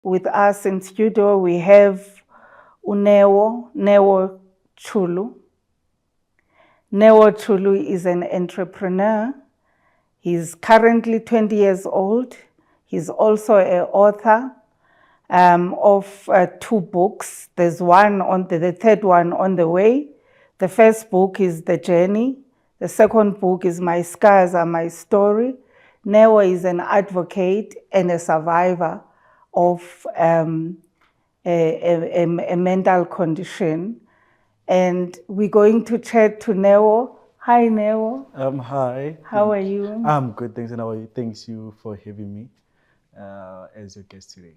With us in studio, we have Neo Cholo. Neo Cholo is an entrepreneur. He's currently 20 years old. He's also an author of 2 books. There's the third one on the way. The first book is The Journey. The second book is My Scars Are My Story. Neo is an advocate and a survivor of a mental condition. And we're going to chat to Neo. Hi, Neo. Hi. How are you? I'm good, thanks. And how are you? Thanks you for having me as your guest today.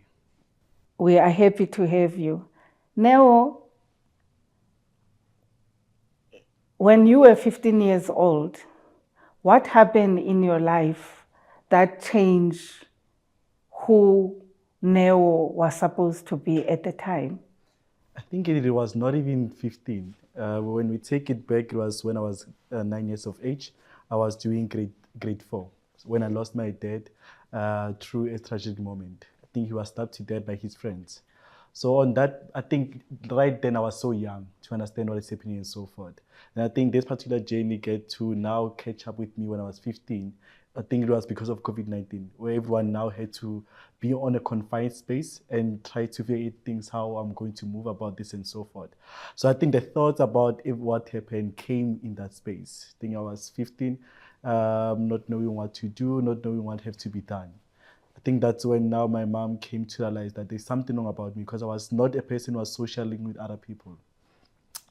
We are happy to have you. Neo, when you were 15 years old, what happened in your life that changed who Neo was supposed to be at the time? I think it was not even 15. When we take it back, it was when I was 9 years of age. I was doing grade 4 when I lost my dad through a tragic moment. I think he was stabbed to death by his friends. So on that, I think right then I was so young to understand what is happening and so forth. And I think this particular journey get to now catch up with me when I was 15. I think it was because of COVID-19, where everyone now had to be on a confined space and try to figure out things, how I'm going to move about this and so forth. So I think the thoughts about what happened came in that space. I think I was 15, not knowing what to do, not knowing what had to be done. I think that's when now my mom came to realize that there's something wrong about me, because I was not a person who was socializing with other people.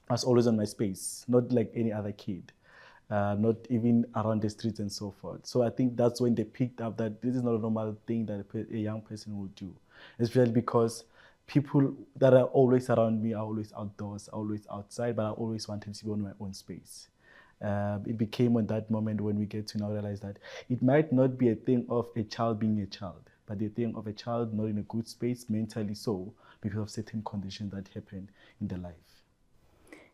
I was always on my space, not like any other kid, not even around the streets and so forth. So I think that's when they picked up that this is not a normal thing that a young person would do, especially because people that are always around me are always outdoors, always outside, but I always wanted to be on my own space. It became on that moment when we get to now realize that it might not be a thing of a child being a child, but a thing of a child not in a good space mentally, so because of certain conditions that happened in their life.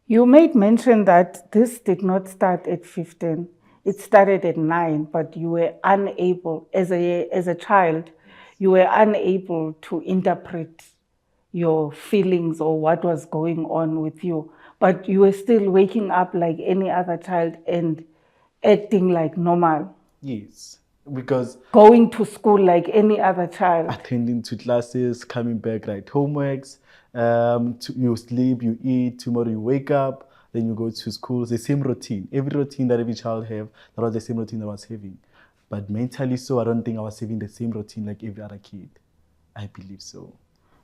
You made mention that this did not start at 15. It started at 9, but you were unable, as a child, you were unable to interpret your feelings or what was going on with you. But you were still waking up like any other child and acting like normal. Yes, because Going to school like any other child. attending to classes, coming back, write homeworks, you sleep, you eat, tomorrow you wake up, then you go to school. It's the same routine. Every routine that every child have, that was the same routine that I was having. But mentally, so I don't think I was having the same routine like every other kid. I believe so.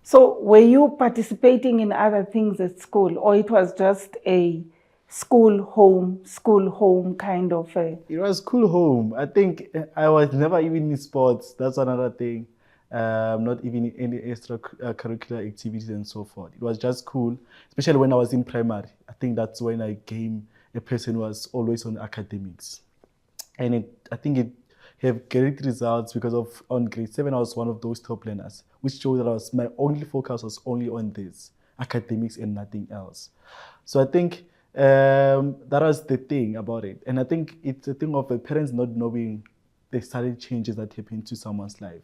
So were you participating in other things at school, or it was just a school home kind of a... It was cool home. I think I was never even in sports. That's another thing. Not even in any extra curricular activities and so forth. It was just cool, especially when I was in primary. I think that's when I became a person who was always on academics. And I think it have great results because of on grade 7 I was one of those top learners, which showed that my only focus was only on this academics and nothing else. So I think that was the thing about it. And I think it's a thing of the parents not knowing the sudden changes that happen to someone's life.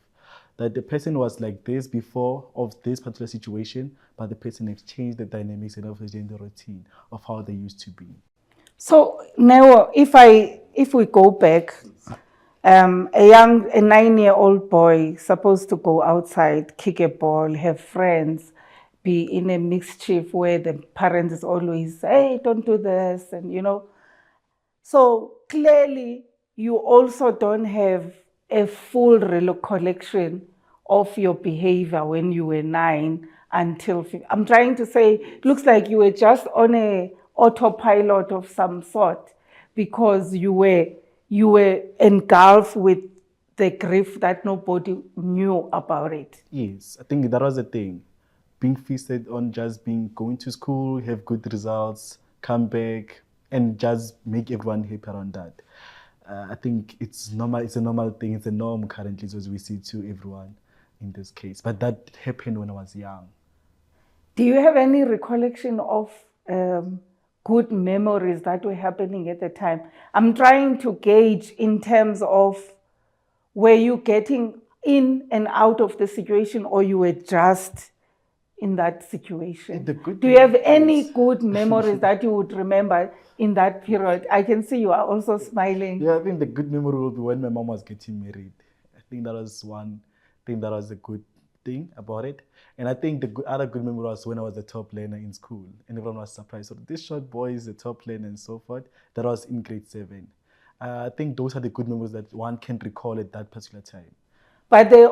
That the person was like this before of this particular situation, but the person has changed the dynamics and obviously the routine of how they used to be. So now, if we go back, a 9-year-old boy supposed to go outside, kick a ball, have friends, be in a mischief where the parents is always, hey, don't do this, and. So clearly, you also don't have a full recollection of your behavior when you were 9 until 15. I'm trying to say, it looks like you were just on a autopilot of some sort because you were engulfed with the grief that nobody knew about it. Yes, I think that was the thing. Being feasted on just going to school, have good results, come back, and just make everyone happy around that. I think it's normal. It's a normal thing. It's a norm currently, as we see to everyone in this case. But that happened when I was young. Do you have any recollection of good memories that were happening at the time? I'm trying to gauge in terms of, were you getting in and out of the situation, or you were just in that situation? The good Do you have thing any is- good memories that you would remember in that period? I can see you are also smiling. Yeah, I think the good memory will be when my mom was getting married. I think that was one thing that was a good thing about it. And I think the other good memory was when I was the top learner in school and everyone was surprised. So this short boy is the top learner and so forth. That was in grade 7. I think those are the good memories that one can recall at that particular time. But they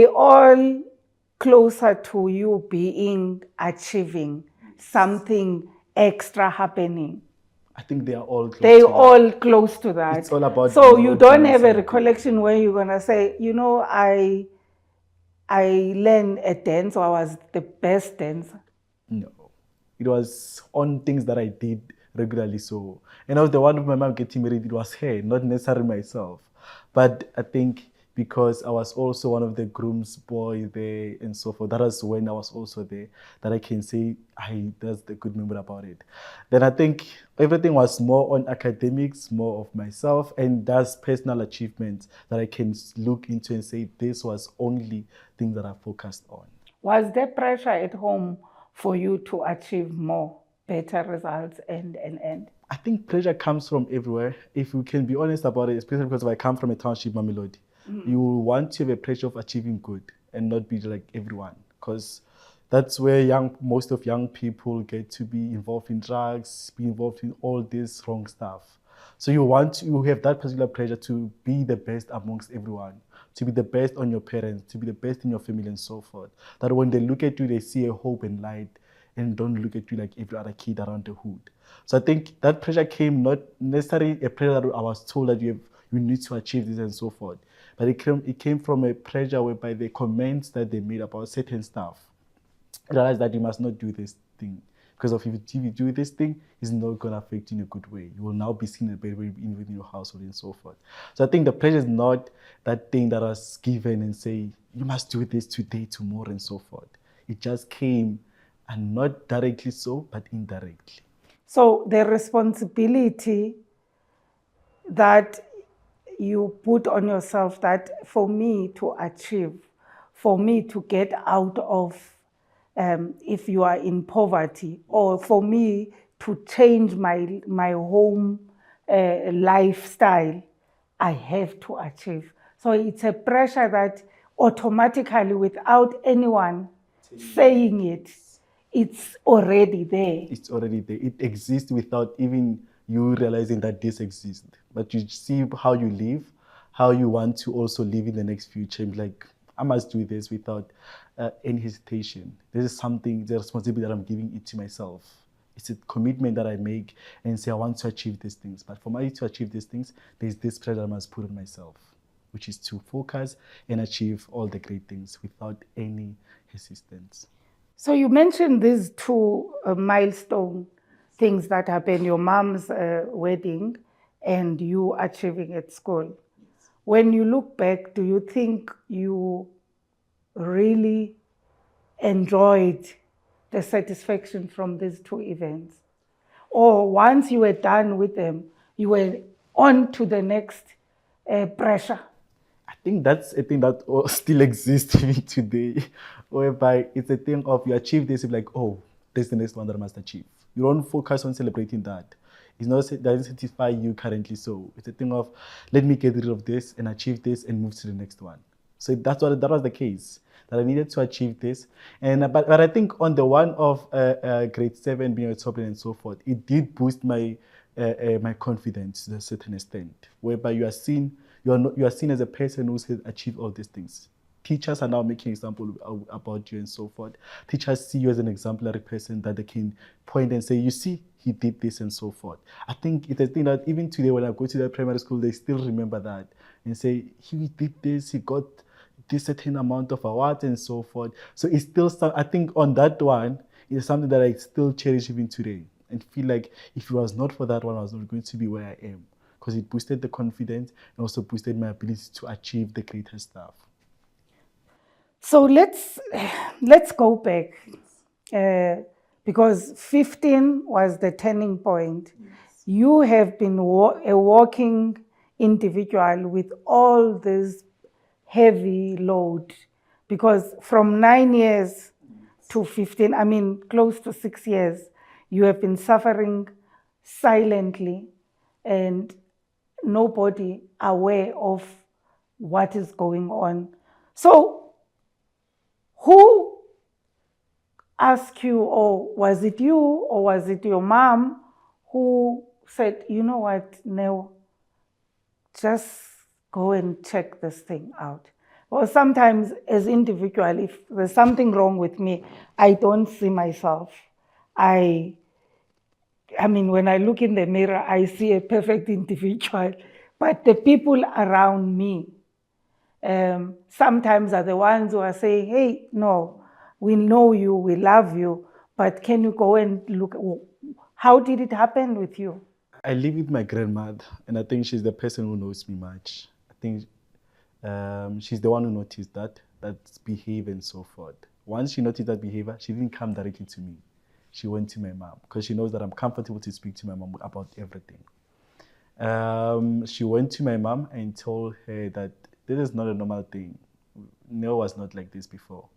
all closer to you being achieving something extra happening. I think they are all close They to all close to that. It's all about so you you all don't doing have a something. recollection where you're gonna say, I learned a dance, or I was the best dancer. No. It was on things that I did regularly. So, and I was the one with my mom getting married. It was her, not necessarily myself. But I think because I was also one of the groom's boy there and so forth, that was when I was also there, that I can say, that's the good memory about it. Then I think everything was more on academics, more of myself, and that's personal achievements that I can look into and say, this was only thing that I focused on. Was there pressure at home for you to achieve more, better results, and? I think pressure comes from everywhere. If we can be honest about it, especially because I come from a township, Mamelodi, you will want to have a pressure of achieving good and not be like everyone, because that's where most of young people get to be involved in drugs, be involved in all this wrong stuff. So you have that particular pressure to be the best amongst everyone, to be the best on your parents, to be the best in your family and so forth. That when they look at you, they see a hope and light and don't look at you like every other kid around the hood. So I think that pressure came not necessarily a pressure that I was told that you need to achieve this and so forth, but it came from a pressure whereby the comments that they made about certain stuff. I realized that you must not do this thing, because if you do this thing, it's not going to affect you in a good way. You will now be seen in a bad way within your household and so forth. So I think the pressure is not that thing that was given and say, you must do this today, tomorrow, and so forth. It just came, and not directly so, but indirectly. So the responsibility that you put on yourself, that for me to achieve, for me to get out of, if you are in poverty, or for me to change my home lifestyle, I have to achieve. So it's a pressure that automatically, without anyone saying it, it's already there. It's already there. It exists without even you realizing that this exists. But you see how you live, how you want to also live in the next future. Like, I must do this without any hesitation. This is something, the responsibility that I'm giving it to myself. It's a commitment that I make and say, I want to achieve these things. But for me to achieve these things, there's this pressure I must put on myself, which is to focus and achieve all the great things without any hesitance. So you mentioned these two milestone things that happened, your mom's wedding and you achieving at school. When you look back, do you think you really enjoyed the satisfaction from these two events? Or once you were done with them, you were on to the next pressure? I think that's a thing that still exists even today, whereby it's a thing of you achieve this, you're like, oh, that's the next one that I must achieve. You don't focus on celebrating that. It's not that doesn't satisfy you currently. So it's a thing of let me get rid of this and achieve this and move to the next one. So that was the case, that I needed to achieve this. And but I think on the one of grade 7 being a top and so forth, it did boost my my confidence to a certain extent, whereby you are seen as a person who has achieved all these things. Teachers are now making example about you and so forth. Teachers see you as an exemplary person that they can point and say, you see, he did this and so forth. I think it's a thing that even today when I go to the primary school, they still remember that and say, he did this, he got this certain amount of awards and so forth. So it's still, I think on that one, it's something that I still cherish even today and feel like if it was not for that one, I was not going to be where I am, because it boosted the confidence and also boosted my ability to achieve the greater stuff. So let's go back, because 15 was the turning point. Yes. You have been a walking individual with all these heavy load, because from 9 years to 15, I mean, close to 6 years, you have been suffering silently and nobody aware of what is going on. So, who asked you, or was it you, or was it your mom who said, you know what, Neo, just go and check this thing out? Or sometimes, as individual, if there's something wrong with me, I don't see myself. I mean, when I look in the mirror, I see a perfect individual, but the people around me sometimes are the ones who are saying, hey, no, we know you, we love you, but can you go and look? How did it happen with you? I live with my grandmother, and I think she's the person who knows me much. I think she's the one who noticed that's behavior and so forth. Once she noticed that behavior, she didn't come directly to me. She went to my mom because she knows that I'm comfortable to speak to my mom about everything. She went to my mom and told her that this is not a normal thing. Neo was not like this before.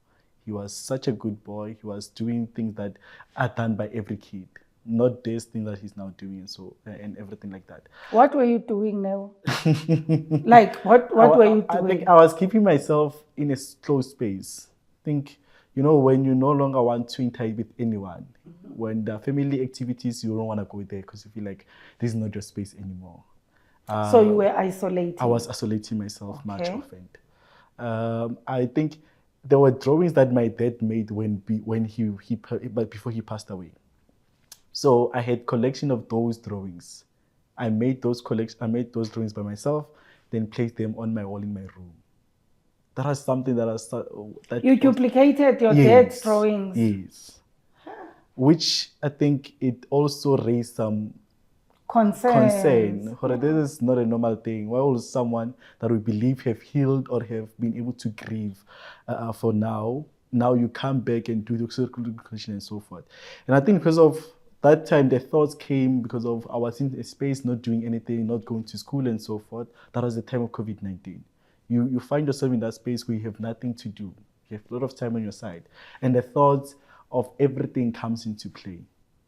He was such a good boy. He was doing things that are done by every kid, not this thing that he's now doing, and everything like that. What were you doing now? Like, what were you I doing? think I was keeping myself in a closed space. I think, when you no longer want to interact with anyone, when the family activities, you don't want to go there because you feel like this is not your space anymore. So you were isolating? I was isolating myself much Okay. often. I think there were drawings that my dad made but before he passed away. So I had collection of those drawings. I made those drawings by myself, then placed them on my wall in my room. That was something that You duplicated your dad's drawings? Yes. Which I think it also raised some concern. This is not a normal thing. Why would someone that we believe have healed or have been able to grieve for now you come back and do the circulation and so forth? And I think because of that time, the thoughts came because of I was in a space, not doing anything, not going to school and so forth. That was the time of COVID-19. You find yourself in that space where you have nothing to do. You have a lot of time on your side. And the thoughts of everything comes into play.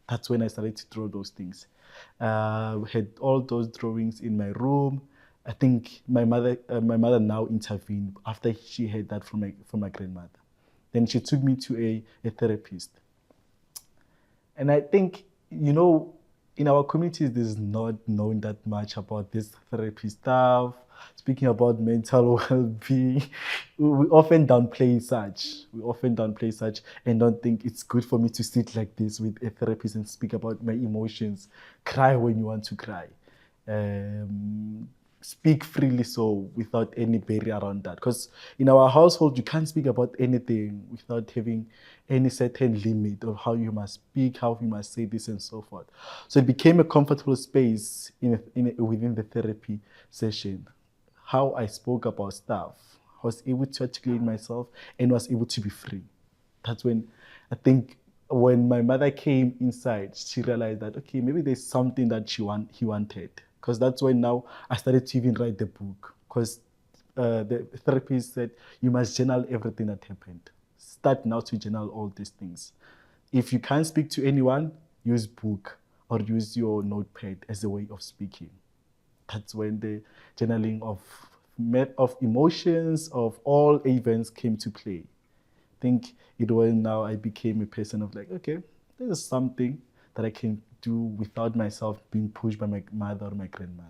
That's when I started to draw those things. Had all those drawings in my room. I think my mother now intervened after she heard that from my grandmother. Then she took me to a therapist. And I think, in our communities, there's not known that much about this therapy stuff. Speaking about mental well-being, we often downplay such. And don't think it's good for me to sit like this with a therapist and speak about my emotions. Cry when you want to cry. Speak freely so without any barrier around that. Because in our household, you can't speak about anything without having any certain limit of how you must speak, how you must say this and so forth. So it became a comfortable space within the therapy session. How I spoke about stuff, I was able to articulate myself and was able to be free. That's when I think when my mother came inside, she realized that, okay, maybe there's something that he wanted. Because that's when now I started to even write the book. Because the therapist said, you must journal everything that happened. Start now to journal all these things. If you can't speak to anyone, use book or use your notepad as a way of speaking. That's when the journaling of emotions, of all events came to play. I think it was now I became a person of like, okay, this is something that I can do without myself being pushed by my mother or my grandmother.